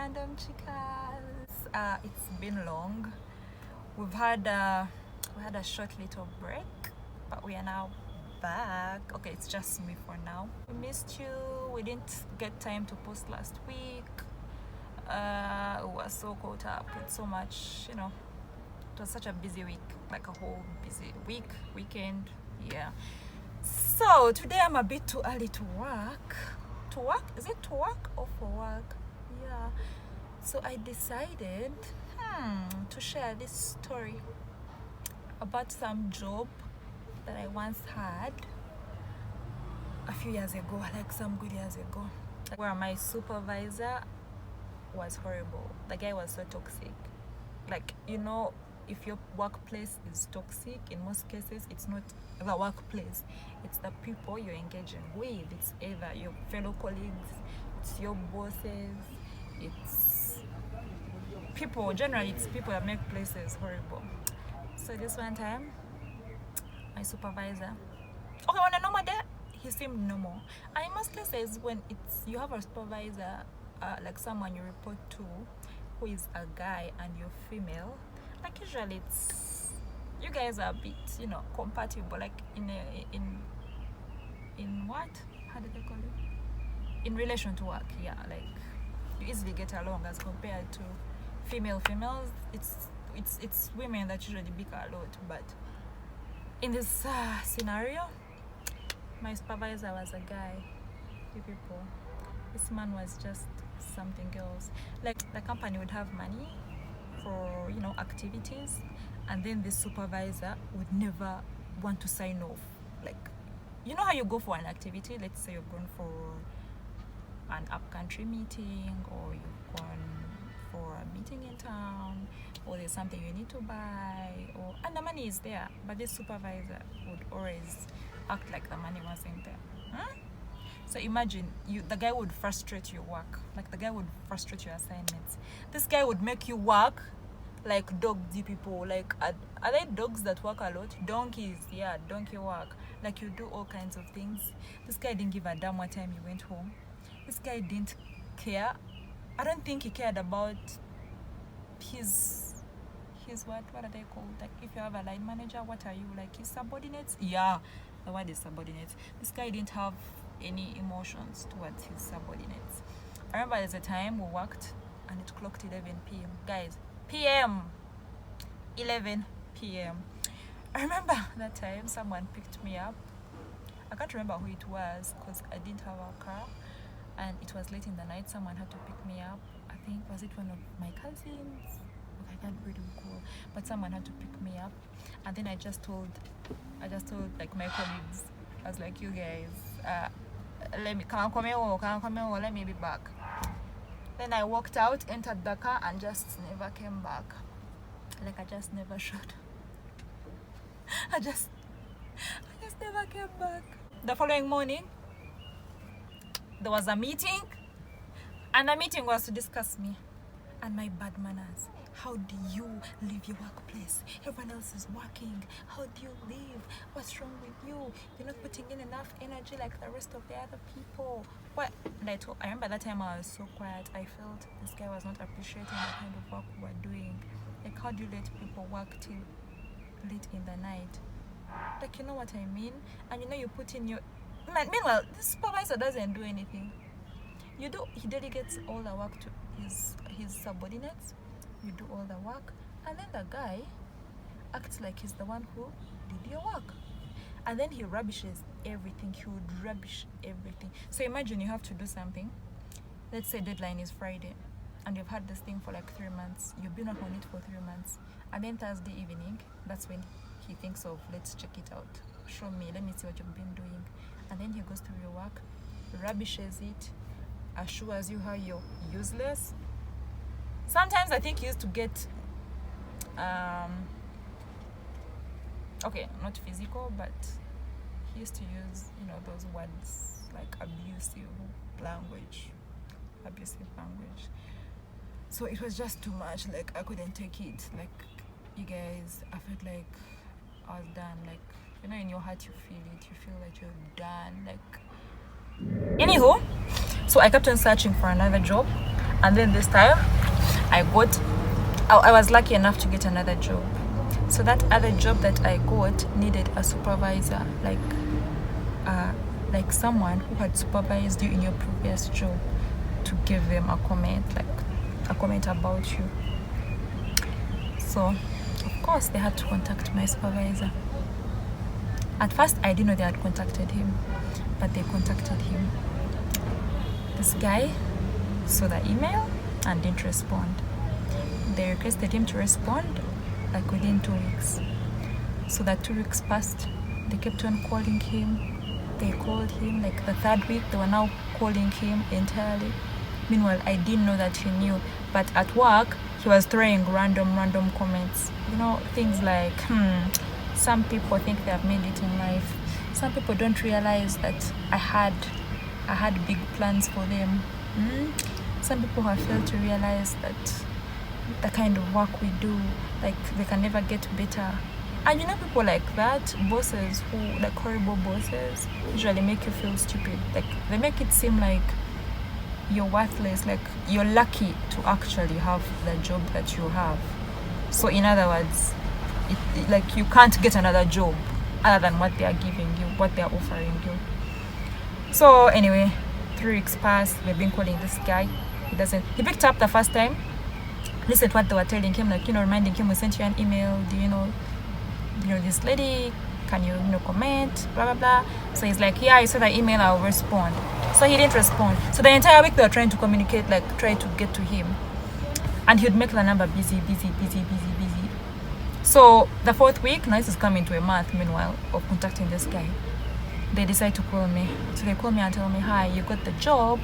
random chicas. It's been long. We had a short little break, but we are now back. Okay, it's just me for now. We missed you. We didn't get time to post last week. We were so caught up with so much, It was such a busy week, like a whole busy weekend. Yeah. So today I'm a bit too early to work. To work? Is it to work or for work? Yeah. So I decided to share this story about some job that I once had a few years ago, like some good years ago, where my supervisor was horrible. The guy was so toxic. Like, if your workplace is toxic, in most cases it's not the workplace, it's the people you're engaging with. It's either your fellow colleagues, it's your bosses, it's people. Generally it's people that make places horrible. So this one time, my supervisor, okay, on a normal day he seemed normal, and in most cases when you have a supervisor, like someone you report to who is a guy and you're female, like usually it's you guys are a bit compatible, like in what, how do they call it, in relation to work. Yeah, like you easily get along as compared to females. It's women that usually bicker a lot. But in this scenario, my supervisor was a guy. You people, this man was just something else. Like the company would have money for activities, and then the supervisor would never want to sign off. Like, how you go for an activity, let's say you're going for an upcountry meeting, or you've gone for a meeting in town, or there's something you need to buy, and the money is there, but this supervisor would always act like the money wasn't there. So imagine the guy would frustrate your work, like the guy would frustrate your assignments. This guy would make you work like dogs, you people. Like, are there dogs that work a lot? Donkeys, yeah, donkey work. Like, you do all kinds of things. This guy didn't give a damn what time you went home. This guy didn't care. I don't think he cared about his what are they called? Like, if you have a line manager, what are you, like his subordinates? Yeah, the word is subordinates. This guy didn't have any emotions towards his subordinates. I remember there's a time we worked and it clocked 11 p.m. Guys, p.m. 11 p.m. I remember that time someone picked me up. I can't remember who it was because I didn't have a car, and it was late in the night. Someone had to pick me up. I think, was it one of my cousins? I can't really recall, but someone had to pick me up. And then I just told like my colleagues, I was like, you guys, let me be back. Then I walked out, entered the car, and just never came back. Like, I just never showed. I just never came back. The following morning, there was a meeting, and the meeting was to discuss me and my bad manners. How do you leave your workplace? Everyone else is working. How do you leave? What's wrong with you? You're not putting in enough energy like the rest of the other people. What? And I remember that time I was so quiet. I felt this guy was not appreciating the kind of work we were doing. Like, how do you let people work till late in the night? Like, you know what I mean? And you put in your... Meanwhile, this supervisor doesn't do anything. He delegates all the work to his subordinates. You do all the work, and then the guy acts like he's the one who did your work, and then he rubbishes everything. He would rubbish everything. So imagine you have to do something. Let's say deadline is Friday, and you've had this thing for like 3 months. You've been on it for 3 months, and then Thursday evening, that's when he thinks of, let's check it out. Show me, let me see what you've been doing. And then he goes through your work, rubbishes it, assures you how you're useless. Sometimes I think he used to get, okay, not physical, but he used to use, those words like abusive language. So it was just too much. Like, I couldn't take it. Like, you guys, I felt like I was done. Like, in your heart you feel it. You feel like you're done. Like, anywho, so I kept on searching for another job. And then this time I was lucky enough to get another job. So that other job that I got needed a supervisor, like someone who had supervised you in your previous job, to give them a comment, like a comment about you. So of course they had to contact my supervisor. At first I didn't know they had contacted him, but they contacted him. This guy saw the email and didn't respond. They requested him to respond like within 2 weeks. So that 2 weeks passed. They kept on calling him. They called him like the third week. They were now calling him entirely. Meanwhile, I didn't know that he knew. But at work, he was throwing random comments. You know, things like, some people think they have made it in life. Some people don't realize that I had big plans for them. Some people have failed to realize that the kind of work we do, like they can never get better. And you know, people like that, bosses who, like horrible bosses, usually make you feel stupid. Like they make it seem like you're worthless, like you're lucky to actually have the job that you have. So in other words, like you can't get another job other than what they are giving you, what they are offering you. So anyway, 3 weeks passed. We've been calling this guy. He picked up the first time, listened to what they were telling him, like, reminding him, we sent you an email, do you know this lady, can you comment, blah blah blah. So he's like, yeah, I saw the email, I'll respond. So he didn't respond. So the entire week they were trying to communicate, like try to get to him, and he'd make the number busy. So the 4th week, now this is coming to a month meanwhile of contacting this guy, they decide to call me. So they call me and tell me, hi, you got the job,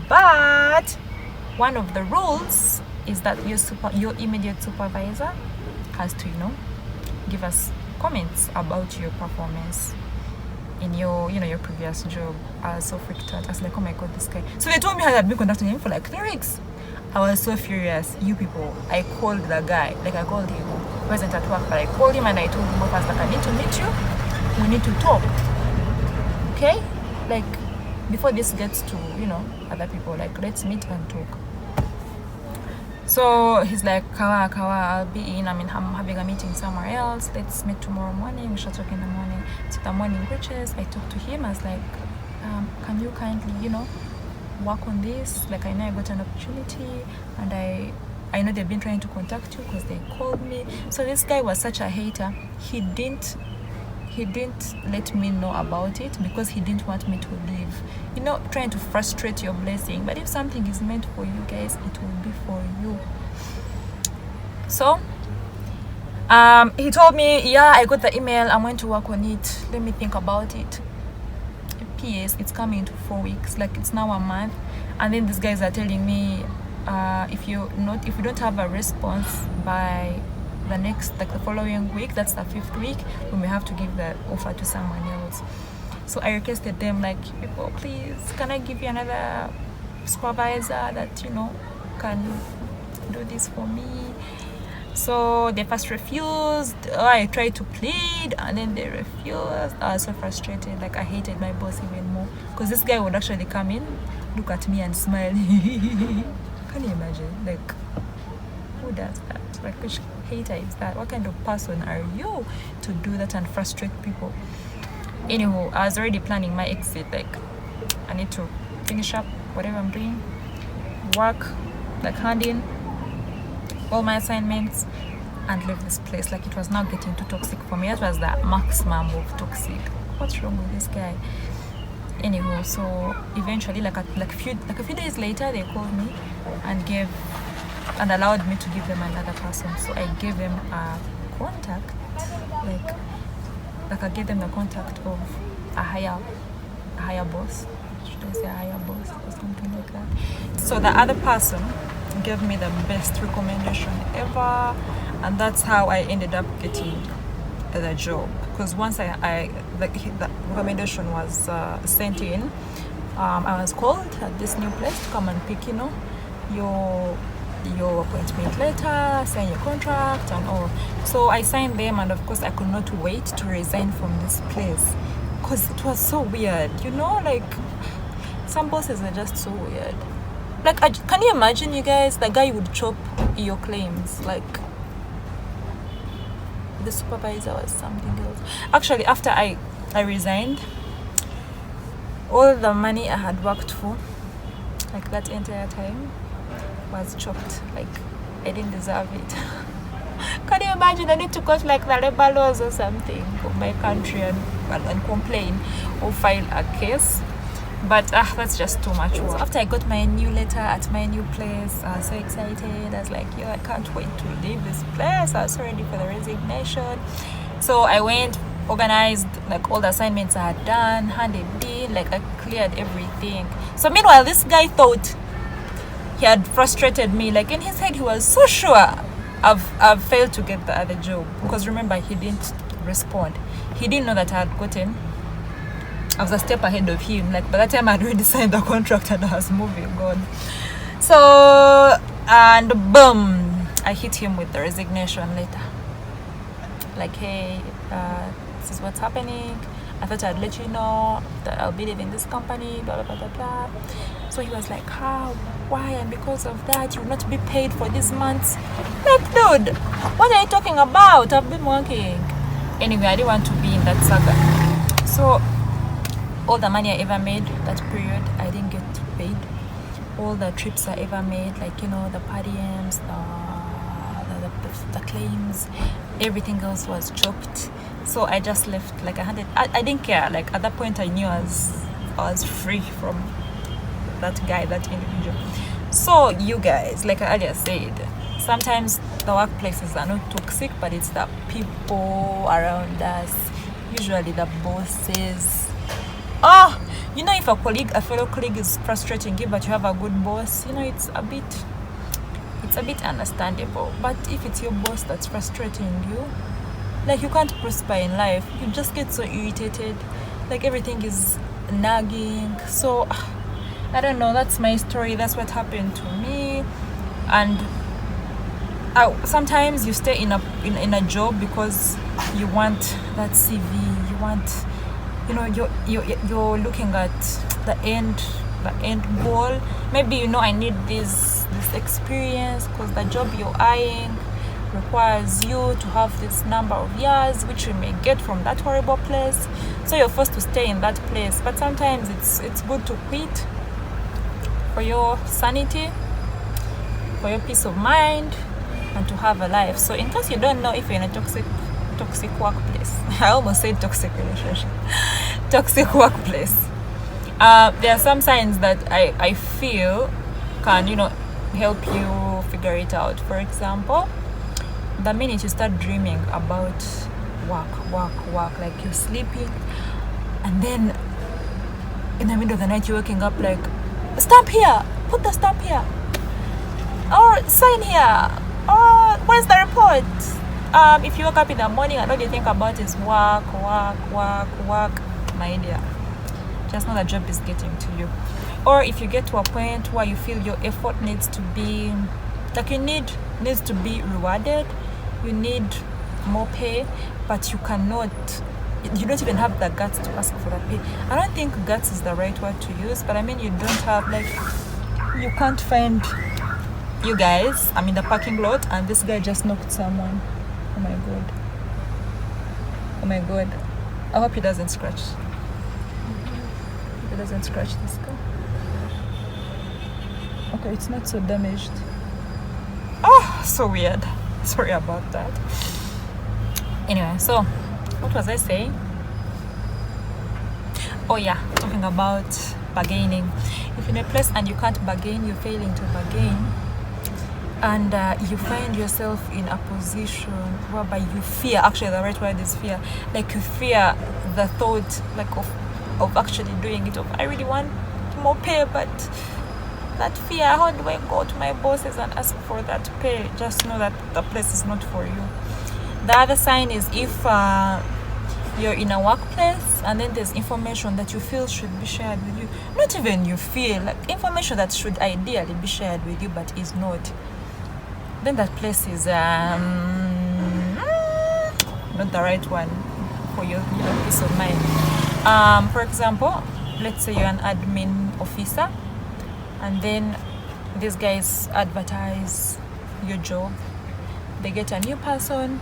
but one of the rules is that your immediate supervisor has to, give us comments about your performance in your previous job. I was so freaked out. I was like, oh my god, this guy. So they told me how I'd been contacting him for like 3 weeks. I was so furious. You people, I called the guy. Like I called him. He wasn't at work, but I called him and I told him, first, like, I need to meet you. We need to talk. Okay? Like before this gets to, other people, like let's meet and talk. So he's like, Kawa, I'll be in. I'm having a meeting somewhere else. Let's meet tomorrow morning. We shall talk in the morning. So the morning reaches. I talked to him. I was like, can you kindly, work on this? Like I know I got an opportunity, and I know they've been trying to contact you because they called me. So this guy was such a hater. He didn't let me know about it because he didn't want me to leave. Trying to frustrate your blessing. But if something is meant for you guys, it will be for you. So he told me, yeah, I got the email, I'm going to work on it, let me think about it. PS, it's coming to 4 weeks, like it's now a month. And then these guys are telling me, if you don't have a response by the following week, that's the 5th week, we may have to give the offer to someone else. So I requested them, like, people, please, can I give you another supervisor that can do this for me? So they first refused. I tried to plead and then they refused. I was so frustrated. Like I hated my boss even more because this guy would actually come in, look at me and smile. Can you imagine? Like, who does that? Like, which hater is that? What kind of person are you to do that and frustrate people? Anywho, I was already planning my exit. Like, I need to finish up whatever I'm doing, work, like hand in all my assignments and leave this place. Like, it was now getting too toxic for me. That was the maximum of toxic. What's wrong with this guy? Anywho, so eventually, like a few days later, they called me and allowed me to give them another person. So I gave them a contact, like I gave them the contact of a higher boss. Should I say a higher boss or something like that? So the other person gave me the best recommendation ever, and that's how I ended up getting the job. Because once the recommendation was sent in, I was called at this new place to come and pick, your appointment letter, sign your contract and all. So I signed them, and of course I could not wait to resign from this place because it was so weird, like some bosses are just so weird. Like, can you imagine, you guys, the guy would chop your claims, like the supervisor was something else. Actually, after I resigned, all the money I had worked for, like that entire time, was chopped. Like, I didn't deserve it. Can you imagine? I need to go to like the labor laws or something of my country and complain or file a case. But that's just too much work. So after I got my new letter at my new place, I was so excited. I was like, yo, I can't wait to leave this place. I was so ready for the resignation. So I went, organized like all the assignments I had done, handed in, like I cleared everything. So meanwhile, this guy thought he had frustrated me. Like in his head, he was so sure I've failed to get the other job. Because remember, he didn't respond. He didn't know that I had gotten. I was a step ahead of him. Like by that time, I'd already signed the contract and I was moving on. So, and boom, I hit him with the resignation letter. Like, hey, this is what's happening. I thought I'd let you know that I'll be leaving this company, blah, blah, blah, blah, blah. So he was like, how, why, and because of that, you will not be paid for this month. Like, dude, what are you talking about? I've been working. Anyway, I didn't want to be in that saga. So, all the money I ever made that period, I didn't get paid. All the trips I ever made, like, you know, the per diems, the claims, everything else was chopped. So I just left. Like I didn't care. Like at that point, I knew I was free from that guy, that individual. So you guys, like I earlier said, sometimes the workplaces are not toxic, but it's the people around us, usually the bosses. You know, if a fellow colleague is frustrating you, but you have a good boss, you know, it's a bit understandable. But if it's your boss that's frustrating you, like you can't prosper in life. You just get so irritated. Like everything is nagging. So I don't know. That's my story. That's what happened to me. And sometimes you stay in a job because you want that CV. You want, you know, you're looking at the end goal. Maybe, you know, I need this experience because the job you're eyeing requires you to have this number of years, which you may get from that horrible place. So you're forced to stay in that place. But sometimes it's good to quit for your sanity, for your peace of mind, and to have a life. So in case you don't know if you're in a toxic workplace, I almost said toxic relationship, toxic workplace. There are some signs that I feel can, you know, help you figure it out. For example, the minute you start dreaming about work, like you're sleeping, and then in the middle of the night you're waking up like, stamp here, put the stamp here, or sign here, or where's the report? If you wake up in the morning and all you think about is work, my dear, just know the job is getting to you. Or if you get to a point where you feel your effort needs to be, like needs to be rewarded, you need more pay, but you don't even have the guts to ask for that pay. I don't think guts is the right word to use, but I mean you don't have, like, you can't find, you guys, I'm in the parking lot and this guy just knocked someone. Oh my god, I hope he doesn't scratch. He doesn't scratch this car. Okay, it's not so damaged. So weird. Sorry about that. Anyway, so what was I saying? Oh yeah, talking about bargaining. If you're in a place and you can't bargain, you're failing to bargain, and you find yourself in a position whereby you fear, actually the right word is fear, like you fear the thought, like of actually doing it, of I really want more pay, but that fear, how do I go to my bosses and ask for that pay? Just know that the place is not for you. The other sign is if you're in a workplace and then there's information that you feel should be shared with you, not even you feel, like information that should ideally be shared with you but is not, then that place is not the right one for your peace of mind. For example, let's say you're an admin officer, and then these guys advertise your job, they get a new person,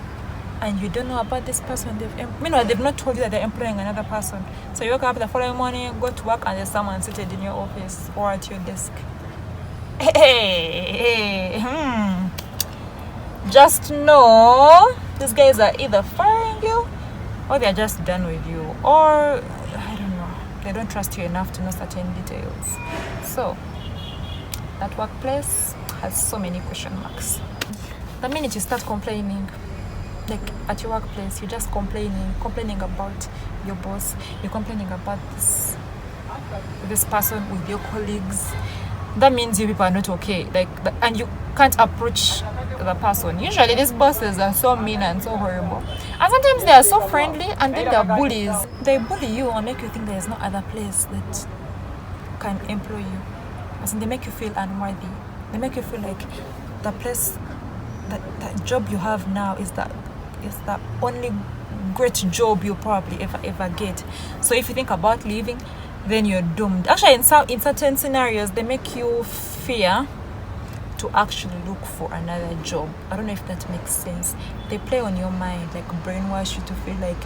and you don't know about this person. Meanwhile, they've not told you that they're employing another person. So you wake up the following morning, go to work, and there's someone seated in your office or at your desk. Just know these guys are either firing you or they're just done with you, or I don't know, they don't trust you enough to know certain details. So that workplace has so many question marks. The minute you start complaining, like at your workplace, you're just complaining about your boss, you're complaining about this person with your colleagues, that means you people are not okay. And you can't approach the person. Usually these bosses are so mean and so horrible, and sometimes they are so friendly, and then they're bullies. They bully you and make you think there's no other place that can employ you. As in, they make you feel unworthy. They make you feel like the place, that job you have now is the only great job you probably ever get. So if you think about leaving, then you're doomed. Actually, in certain scenarios, they make you fear to actually look for another job. I don't know if that makes sense. They play on your mind, like brainwash you to feel like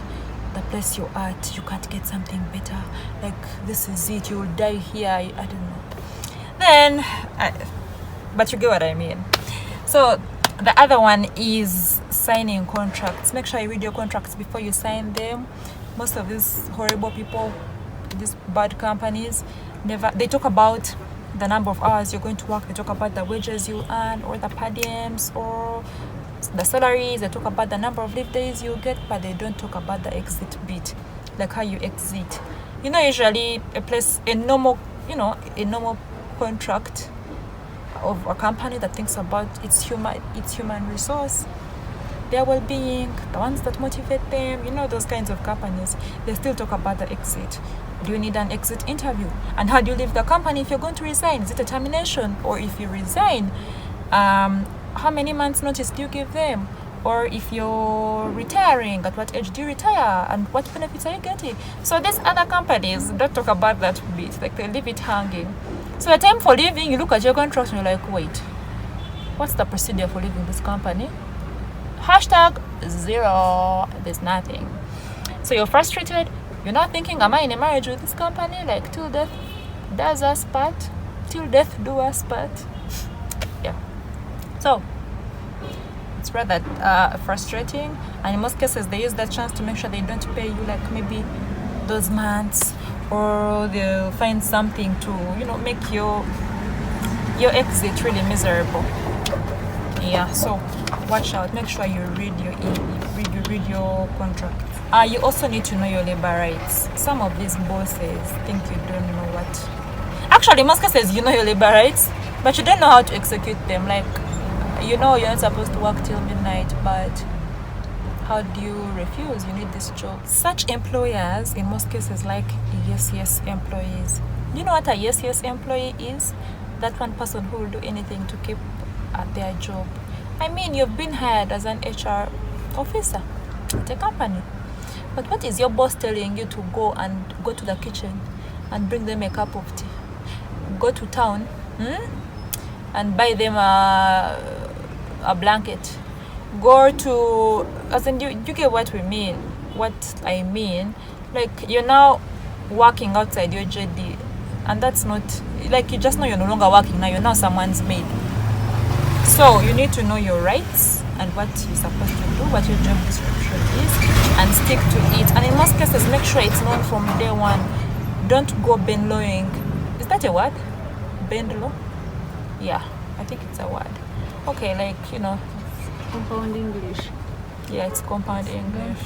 the place you're at, you can't get something better. Like, this is it, you'll die here. I don't know. But you get what I mean. So the other one is signing contracts. Make sure you read your contracts before you sign them. Most of these horrible people, these bad companies, they talk about the number of hours you're going to work. They talk about the wages you earn, or the per diems, or the salaries. They talk about the number of leave days you get, but they don't talk about the exit bit, like how you exit. Usually a normal contract of a company that thinks about its human resource, their well-being, the ones that motivate them, those kinds of companies, they still talk about the exit. Do you need an exit interview? And how do you leave the company if you're going to resign? Is it a termination? Or if you resign, how many months notice do you give them? Or if you're retiring, at what age do you retire? And what benefits are you getting? So these other companies don't talk about that bit, like they leave it hanging. So the time for leaving, you look at your contract and you're like, wait, what's the procedure for leaving this company? #0, there's nothing. So you're frustrated. You're not thinking, am I in a marriage with this company? Like, till death does us part, till death do us part. Yeah. So it's rather frustrating, and in most cases they use that chance to make sure they don't pay you, like maybe those months, or they'll find something to make your exit really miserable. Yeah, so watch out. Make sure you read your contract. You also need to know your labor rights. Some of these bosses think you don't know what. Actually, in most cases, you know your labor rights, but you don't know how to execute them. Like, you're not supposed to work till midnight, but how do you refuse? You need this job. Such employers, in most cases, like yes employees. You know what a yes employee is? That one person who will do anything to keep at their job. I mean, you've been hired as an HR officer at a company, but what is your boss telling you to go to the kitchen and bring them a cup of tea? Go to town and buy them a blanket. Go to, as in, you get what we mean. What I mean, like, you're now working outside your JD, and that's not, like, you just know you're no longer working now. You're now someone's maid. So you need to know your rights and what you're supposed to do, what your job description is, and stick to it. And in most cases, make sure it's known from day one. Don't go bend lowing. Is that a word? Bend low? Yeah, I think it's a word. Okay, like, Compound English. Yeah, it's compound English.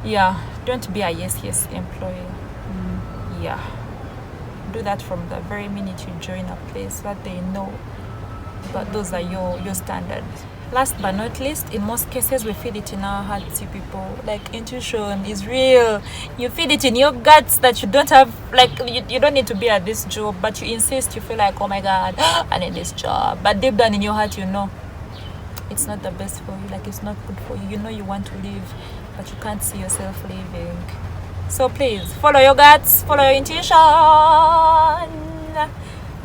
Yeah, don't be a yes employee. Yeah, do that from the very minute you join a place, so that they know that those are your standards. Last but not least, in most cases, we feel it in our hearts, you people. Like, intuition is real. You feel it in your guts that you don't have, like, you don't need to be at this job, but you insist. You feel like, oh my God, I need this job. But deep down in your heart, it's not the best for you. Like, it's not good for you. You want to leave, but you can't see yourself leaving. So please, follow your guts, follow your intuition.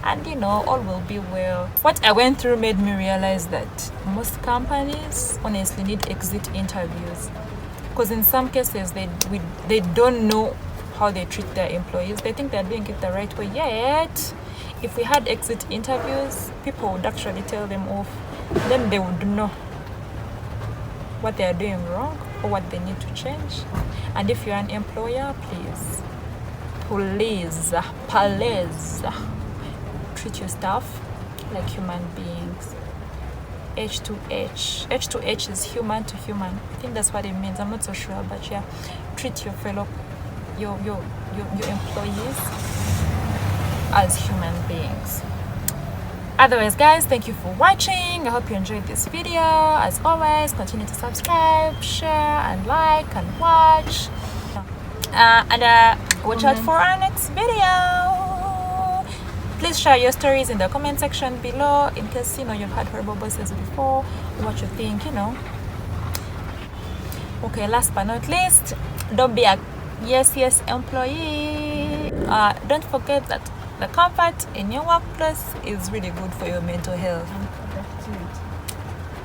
and all will be well. What I went through made me realize that most companies honestly need exit interviews, because in some cases they don't know how they treat their employees. They think they're doing it the right way, yet if we had exit interviews, people would actually tell them off. Then they would know what they are doing wrong or what they need to change. And if you're an employer, please treat your staff like human beings. H to H is human to human. I think that's what it means. I'm not so sure, but yeah, treat your employees as human beings. Otherwise, guys, thank you for watching. I hope you enjoyed this video. As always, continue to subscribe, share, and like, and watch. Watch out for our next video. Please share your stories in the comment section below, in case you've had horrible bosses before, what you think. Okay, last but not least, don't be a yes employee. Don't forget that the comfort in your workplace is really good for your mental health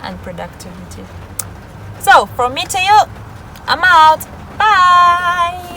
and productivity. So from me to you, I'm out. Bye.